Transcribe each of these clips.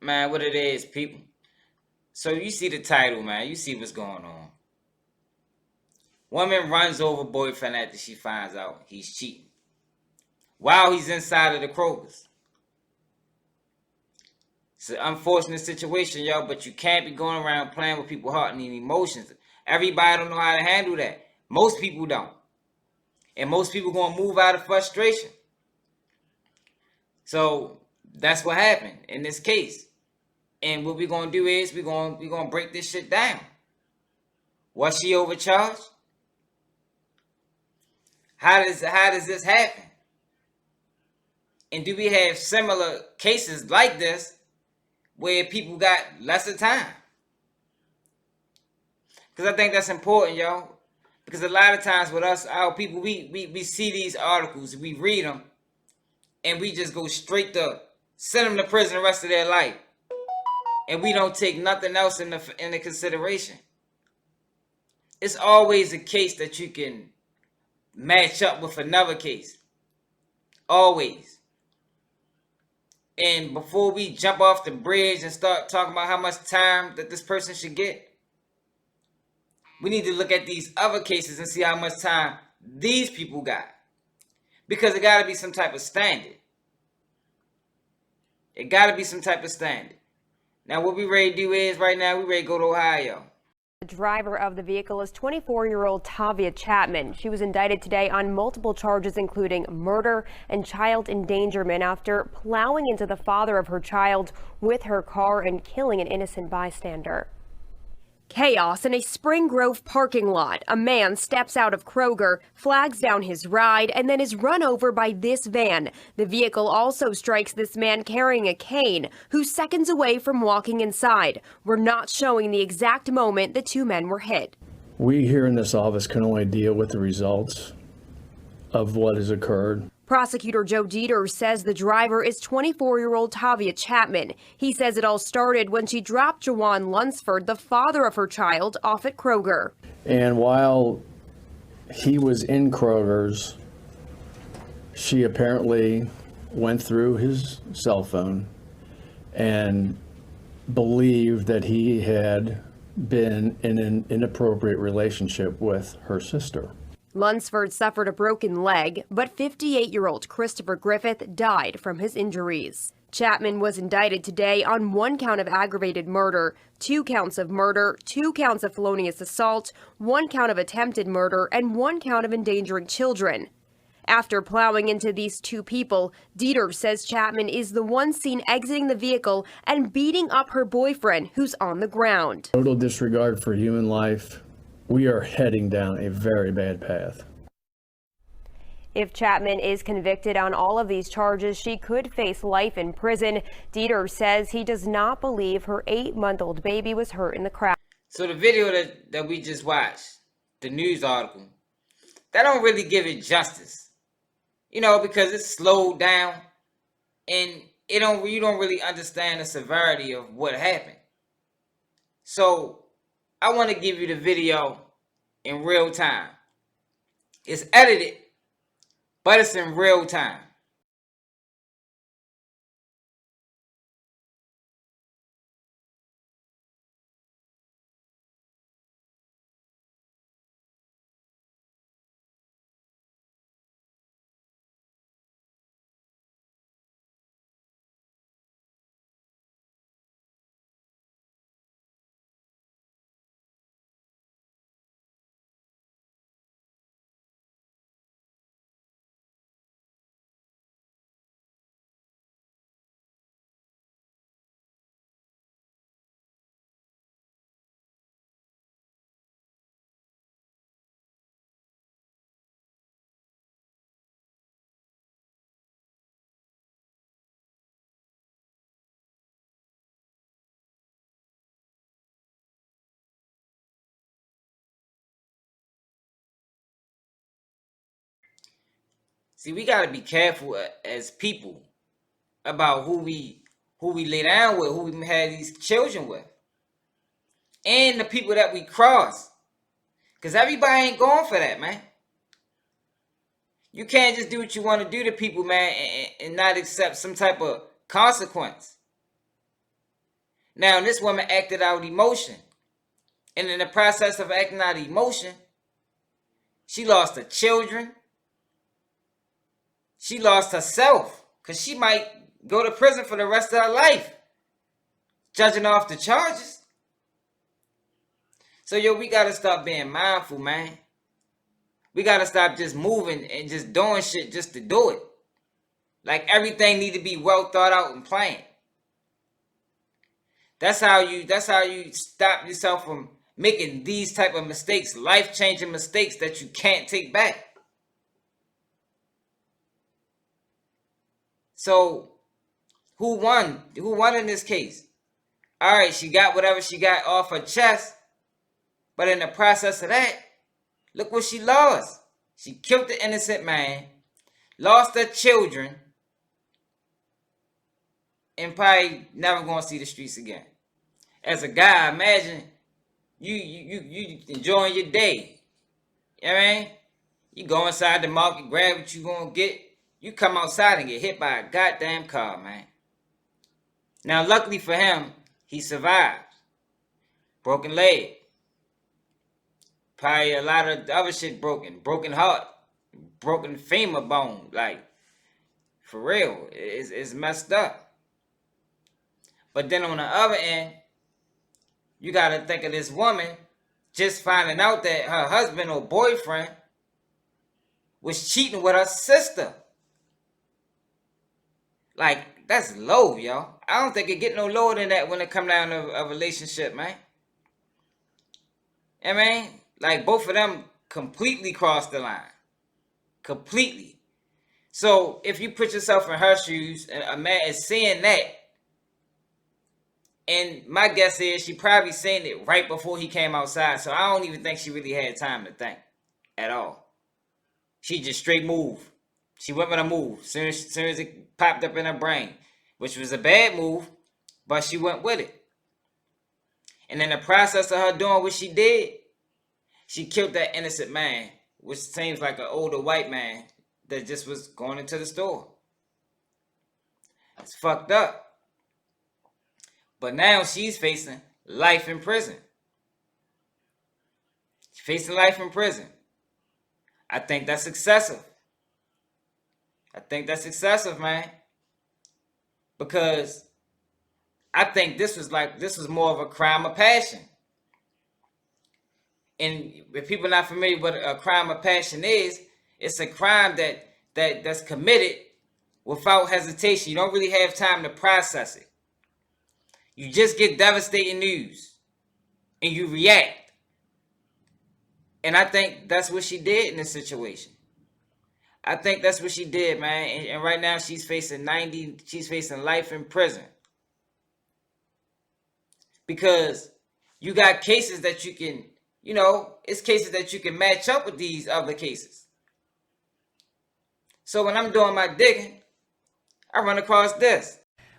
Man, what it is, people. So you see the title, man. You see what's going on. Woman runs over boyfriend after she finds out he's cheating while he's inside of the Kroger's. It's an unfortunate situation, y'all, but you can't be going around playing with people's heart and emotions. Everybody don't know how to handle that. Most people don't. And most people going to move out of frustration. So that's what happened in this case. And what we're going to do is we're going to break this shit down. Was she overcharged? How does this happen? And do we have similar cases like this where people got lesser time? Because I think that's important, y'all. Because a lot of times with us, our people, we see these articles, we read them, and we just go straight to send them to prison the rest of their life. And we don't take nothing else into consideration. It's always a case that you can match up with another case. Always. And before we jump off the bridge and start talking about how much time that this person should get, we need to look at these other cases and see how much time these people got. Because it got to be some type of standard. It got to be some type of standard. Now, what we ready to do is right now, we ready to go to Ohio. The driver of the vehicle is 24-year-old Tavia Chapman. She was indicted today on multiple charges, including murder and child endangerment, after plowing into the father of her child with her car and killing an innocent bystander. Chaos in a Spring Grove parking lot. A man steps out of Kroger, flags down his ride, and then is run over by this van. The vehicle also strikes this man carrying a cane, who's seconds away from walking inside. We're not showing the exact moment the two men were hit. We here in this office can only deal with the results of what has occurred. Prosecutor Joe Dieter says the driver is 24-year-old Tavia Chapman. He says it all started when she dropped Jawan Lunsford, the father of her child, off at Kroger. And while he was in Kroger's, she apparently went through his cell phone and believed that he had been in an inappropriate relationship with her sister. Lunsford suffered a broken leg, but 58-year-old Christopher Griffith died from his injuries. Chapman was indicted today on 1 count of aggravated murder, 2 counts of murder, 2 counts of felonious assault, 1 count of attempted murder, and 1 count of endangering children. After plowing into these 2 people, Dieter says Chapman is the one seen exiting the vehicle and beating up her boyfriend, who's on the ground. Total disregard for human life. We are heading down a very bad path. If Chapman is convicted on all of these charges, she could face life in prison. Dieter says he does not believe her 8-month-old baby was hurt in the crash. So the video that we just watched, the news article, that don't really give it justice. You know, because it's slowed down and you don't really understand the severity of what happened. So I want to give you the video in real time. It's edited, but it's in real time. See, we got to be careful as people about who we lay down with, who we have these children with, and the people that we cross. Because everybody ain't going for that, man. You can't just do what you want to do to people, man, and not accept some type of consequence. Now, this woman acted out emotion. And in the process of acting out emotion, she lost her children. She lost herself. Because she might go to prison for the rest of her life, judging off the charges. So, yo, we got to stop being mindful, man. We got to stop just moving and just doing shit just to do it. Like, everything need to be well thought out and planned. That's how you stop yourself from making these type of mistakes, life-changing mistakes that you can't take back. So, who won? Who won in this case? All right, she got whatever she got off her chest. But in the process of that, look what she lost. She killed the innocent man, lost her children, and probably never gonna see the streets again. As a guy, imagine you enjoying your day. You know what I mean? You go inside the market, grab what you gonna get. You come outside and get hit by a goddamn car, man. Now, luckily for him, he survived. Broken leg. Probably a lot of other shit broken. Broken heart. Broken femur bone. Like, for real. It's messed up. But then on the other end, you gotta think of this woman just finding out that her husband or boyfriend was cheating with her sister. Like, that's low, y'all. I don't think it get no lower than that when it come down to a relationship, man. I mean, like, both of them completely crossed the line. Completely. So, if you put yourself in her shoes, and a man is seeing that, and my guess is she probably seen it right before he came outside, so I don't even think she really had time to think at all. She just straight moved. She went with a move soon as it popped up in her brain, which was a bad move, but she went with it. And in the process of her doing what she did, she killed that innocent man, which seems like an older white man that just was going into the store. It's fucked up. But now she's facing life in prison. She's facing life in prison. I think that's excessive. I think that's excessive, man. Because I think this was more of a crime of passion. And if people are not familiar with what a crime of passion is, it's a crime that's committed without hesitation. You don't really have time to process it. You just get devastating news and you react. And I think that's what she did in this situation. I think that's what she did, man. And right now she's facing life in prison. Because you got cases that you can, it's cases that you can match up with these other cases. So when I'm doing my digging, I run across this.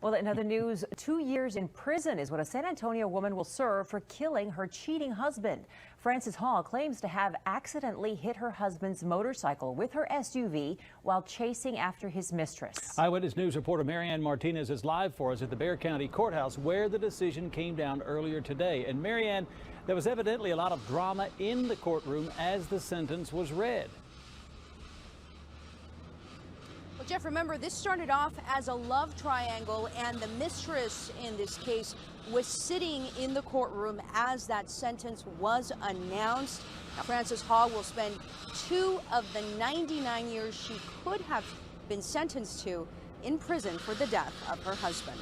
Well, in other news, 2 years in prison is what a San Antonio woman will serve for killing her cheating husband. Frances Hall claims to have accidentally hit her husband's motorcycle with her SUV while chasing after his mistress. Eyewitness News reporter Marianne Martinez is live for us at the Bexar County Courthouse, where the decision came down earlier today. And Marianne, there was evidently a lot of drama in the courtroom as the sentence was read. Well, Jeff, remember, this started off as a love triangle, and the mistress in this case was sitting in the courtroom as that sentence was announced. Now, Frances Hall will spend 2 of the 99 years she could have been sentenced to in prison for the death of her husband.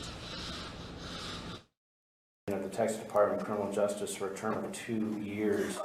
At the Texas Department of Criminal Justice for a term of 2 years.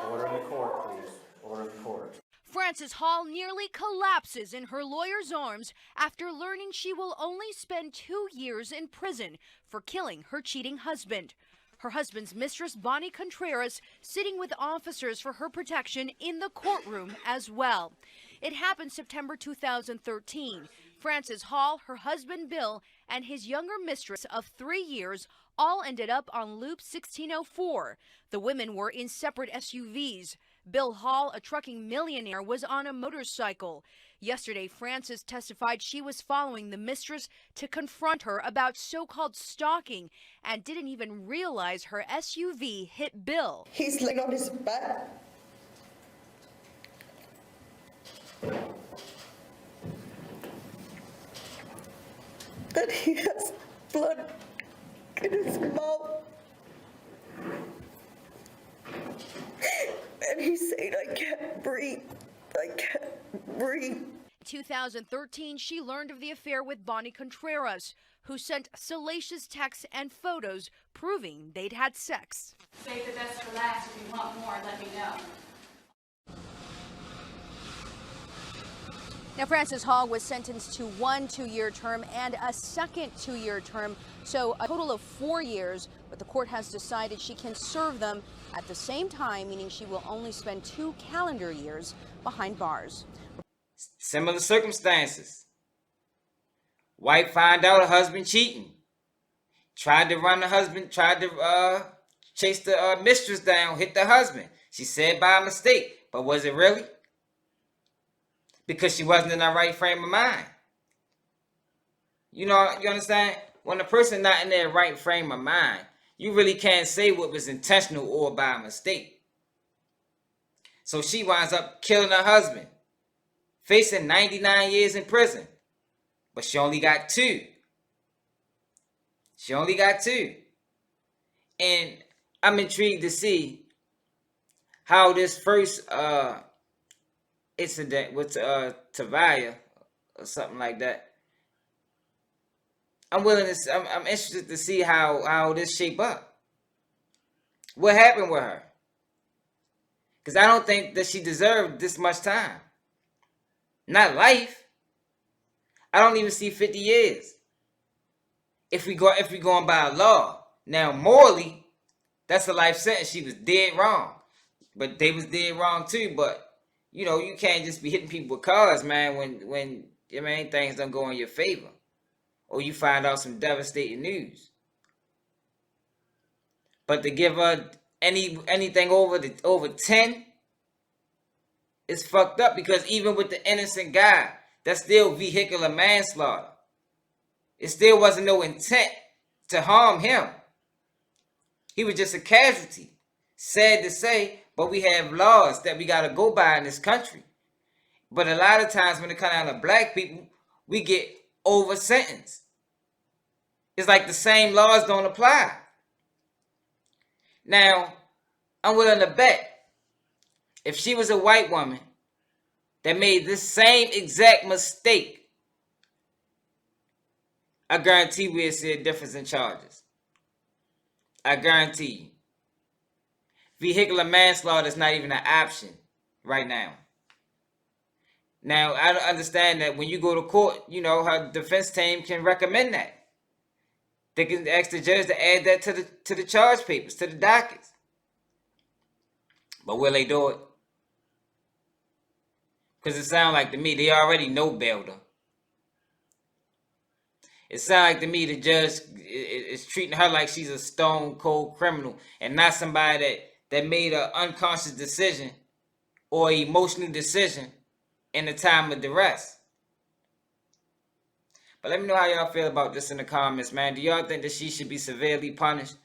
Order in the court, please. Order in the court. Frances Hall nearly collapses in her lawyer's arms after learning she will only spend 2 years in prison for killing her cheating husband. Her husband's mistress, Bonnie Contreras, sitting with officers for her protection in the courtroom as well. It happened September 2013. Frances Hall, her husband Bill, and his younger mistress of 3 years all ended up on Loop 1604. The women were in separate SUVs. Bill Hall, a trucking millionaire, was on a motorcycle. Yesterday, Frances testified she was following the mistress to confront her about so-called stalking and didn't even realize her SUV hit Bill. He's laying on his back. And he has blood in his mouth. And he's saying, I can't breathe. I can't breathe. In 2013, she learned of the affair with Bonnie Contreras, who sent salacious texts and photos proving they'd had sex. Save the best for last. If you want more, let me know. Now, Frances Hall was sentenced to 1 2-year term and a second 2-year term, so a total of 4 years, but the court has decided she can serve them at the same time, meaning she will only spend 2 calendar years behind bars. Similar circumstances. Wife find out her husband cheating. Tried to run the husband, tried to chase the mistress down, hit the husband. She said by mistake, but was it really? Because she wasn't in the right frame of mind. You know, you understand? When a person not in their right frame of mind, you really can't say what was intentional or by mistake. So she winds up killing her husband, facing 99 years in prison. But she only got 2. She only got 2. And I'm intrigued to see how this first incident with Tavia or something like that. I'm interested to see how this shape up. What happened with her? Because I don't think that she deserved this much time. Not life. I don't even see 50 years. If we going by law. Now morally, that's a life sentence. She was dead wrong. But they was dead wrong too. But you know, you can't just be hitting people with cars, man, when things don't go in your favor. Or you find out some devastating news. But to give her anything over 10 is fucked up, because even with the innocent guy, that's still vehicular manslaughter. It still wasn't no intent to harm him. He was just a casualty. Sad to say, but we have laws that we got to go by in this country. But a lot of times when it comes down to black people, we get over sentenced. It's like the same laws don't apply. Now, I'm willing to bet if she was a white woman that made this same exact mistake, I guarantee we'll see a difference in charges. I guarantee you. Vehicular manslaughter is not even an option right now. Now, I understand that when you go to court, you know, her defense team can recommend that. They can ask the judge to add that to the charge papers, to the dockets. But will they do it? Because it sounds like to me, they already know bailed her. It sounds like to me the judge is treating her like she's a stone cold criminal and not somebody that made an unconscious decision or emotional decision in the time of duress. But let me know how y'all feel about this in the comments, man. Do y'all think that she should be severely punished,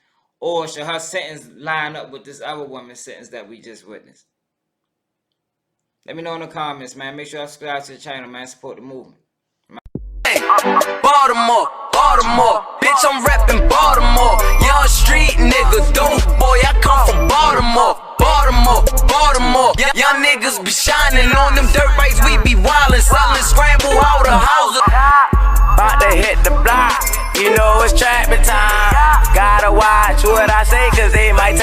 or should her sentence line up with this other woman's sentence that we just witnessed? Let me know in the comments, man. Make sure you subscribe to the channel, man. Support the movement. Baltimore, bitch, I'm reppin' Baltimore. Young street nigga, dope boy, I come from Baltimore. Young niggas be shining on them dirt bikes, we be wildin', sellin', scramble all the houses. About to hit the block, you know it's trapping time. Gotta watch what I say, cause they might